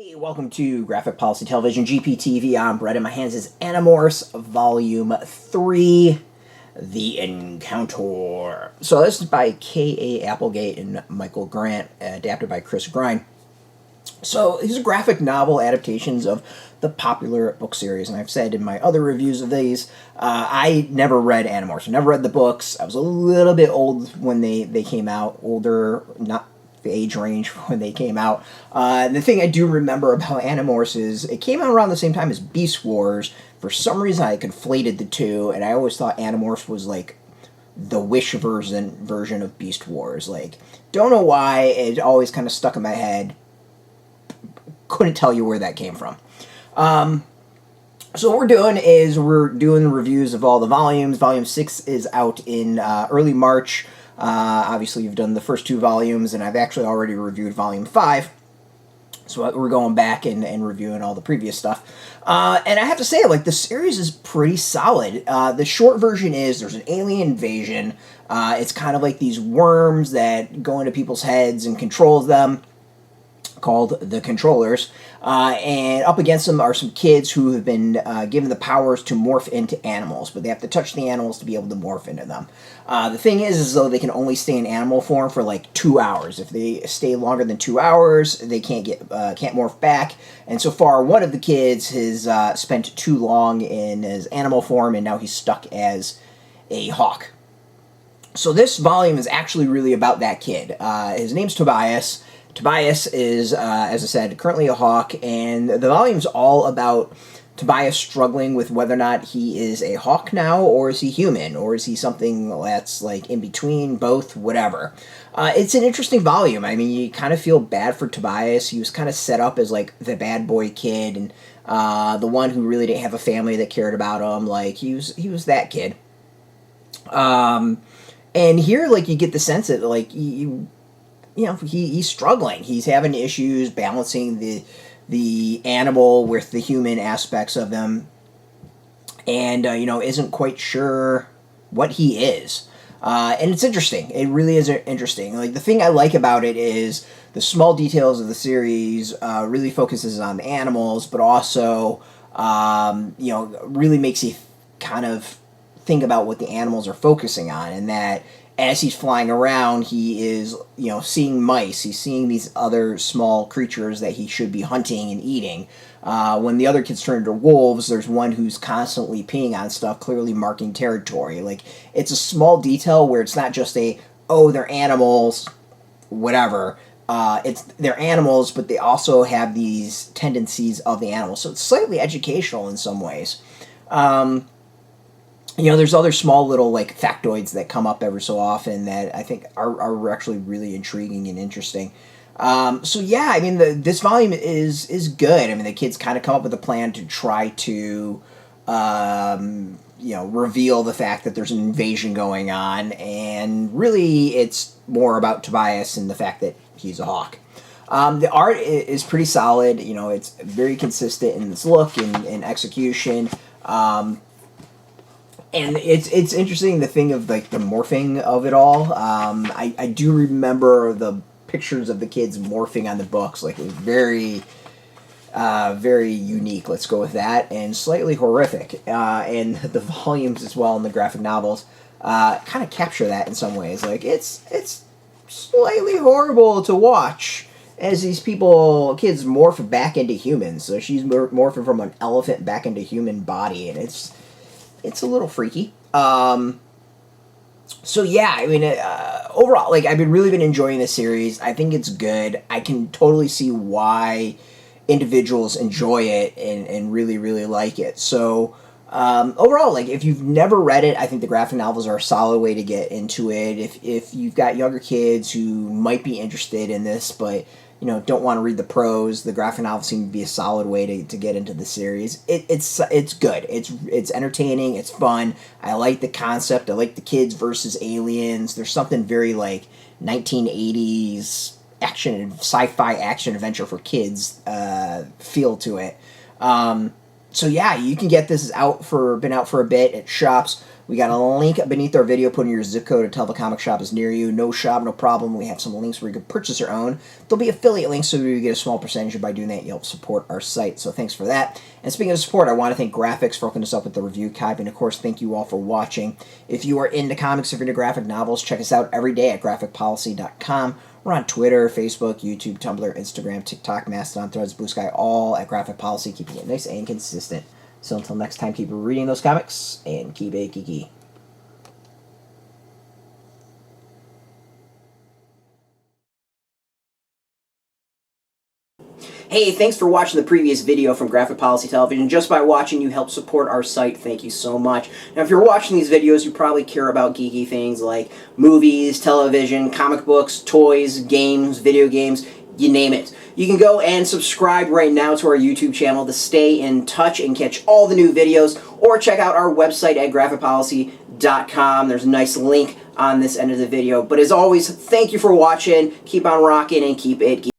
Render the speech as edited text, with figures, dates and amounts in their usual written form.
Hey, welcome to Graphic Policy Television, GPTV. I'm Brett. In my hands is Animorphs, Volume 3, The Encounter. So this is by K.A. Applegate and Michael Grant, adapted by Chris Grine. So these are graphic novel adaptations of the popular book series, and I've said in my other reviews of these, I never read Animorphs. I never read the books. I was a little bit old when they came out, older, not the age range when they came out. The thing I do remember about Animorphs is it came out around the same time as Beast Wars. For some reason, I conflated the two, and I always thought Animorphs was like the Wish version of Beast Wars. Like, don't know why, it always kind of stuck in my head. Couldn't tell you where that came from. So what we're doing is we're doing reviews of all the volumes. Volume 6 is out in early March. Obviously, you've done the first two volumes, and I've actually already reviewed Volume 5. So we're going back and reviewing all the previous stuff. And I have to say, like, the series is pretty solid. The short version is there's an alien invasion. It's kind of like these worms that go into people's heads and controls them, called the Controllers, and up against them are some kids who have been given the powers to morph into animals, but they have to touch the animals to be able to morph into them. The thing is though, they can only stay in animal form for like 2 hours. If they stay longer than 2 hours, they can't morph back. And so far, one of the kids has spent too long in his animal form, and now he's stuck as a hawk. So this volume is actually really about that kid. His name's Tobias. Tobias is, as I said, currently a hawk, and the volume's all about Tobias struggling with whether or not he is a hawk now, or is he human, or is he something that's like in between, both, whatever. It's an interesting volume. I mean, you kind of feel bad for Tobias. He was kind of set up as like the bad boy kid, and the one who really didn't have a family that cared about him. Like, he was that kid. And here, like, you get the sense that, like, he's struggling. He's having issues balancing the animal with the human aspects of him, and isn't quite sure what he is. And it's interesting. It really is interesting. Like, the thing I like about it is the small details of the series really focuses on the animals, but also really makes you kind of think about what the animals are focusing on, and that as he's flying around, he is, seeing mice. He's seeing these other small creatures that he should be hunting and eating. When the other kids turn into wolves, there's one who's constantly peeing on stuff, clearly marking territory. Like, it's a small detail where it's not just they're animals, whatever. They're animals, but they also have these tendencies of the animals. So it's slightly educational in some ways. There's other small little, like, factoids that come up every so often that I think are actually really intriguing and interesting. So yeah, I mean, this volume is good. I mean, the kids kind of come up with a plan to try to, reveal the fact that there's an invasion going on, and really it's more about Tobias and the fact that he's a hawk. The art is pretty solid. It's very consistent in its look and execution. And it's interesting, the thing of, like, the morphing of it all. I do remember the pictures of the kids morphing on the books. Like, it was very, very unique. Let's go with that. And slightly horrific. And the volumes as well in the graphic novels kind of capture that in some ways. Like, it's slightly horrible to watch as these kids morph back into humans. So she's morphing from an elephant back into human body, and it's a little freaky. So yeah, I mean, overall, like, I've really been enjoying this series. I think it's good. I can totally see why individuals enjoy it and really, really like it. So, overall, like, if you've never read it, I think the graphic novels are a solid way to get into it. If you've got younger kids who might be interested in this, but don't want to read the prose, the graphic novel seems to be a solid way to get into the series. It's good. It's entertaining. It's fun. I like the concept. I like the kids versus aliens. There's something very, like, 1980s sci-fi action adventure for kids feel to it. So yeah, you can get this been out for a bit at shops. We got a link beneath our video. Put in your zip code to tell the comic shop is near you. No shop, no problem. We have some links where you can purchase your own. There'll be affiliate links, so you get a small percentage, and by doing that, you help support our site. So thanks for that. And speaking of support, I want to thank Graphix for hooking us up with the review copy, and of course, thank you all for watching. If you are into comics, if you're into graphic novels, check us out every day at graphicpolicy.com. We're on Twitter, Facebook, YouTube, Tumblr, Instagram, TikTok, Mastodon, Threads, Blue Sky, all at Graphic Policy, keeping it nice and consistent. So until next time, keep reading those comics and keep it geeky. Hey, thanks for watching the previous video from Graphic Policy Television. Just by watching, you help support our site. Thank you so much. Now, if you're watching these videos, you probably care about geeky things like movies, television, comic books, toys, games, video games, you name it. You can go and subscribe right now to our YouTube channel to stay in touch and catch all the new videos, or check out our website at graphicpolicy.com. There's a nice link on this end of the video. But as always, thank you for watching. Keep on rocking and keep it geeky.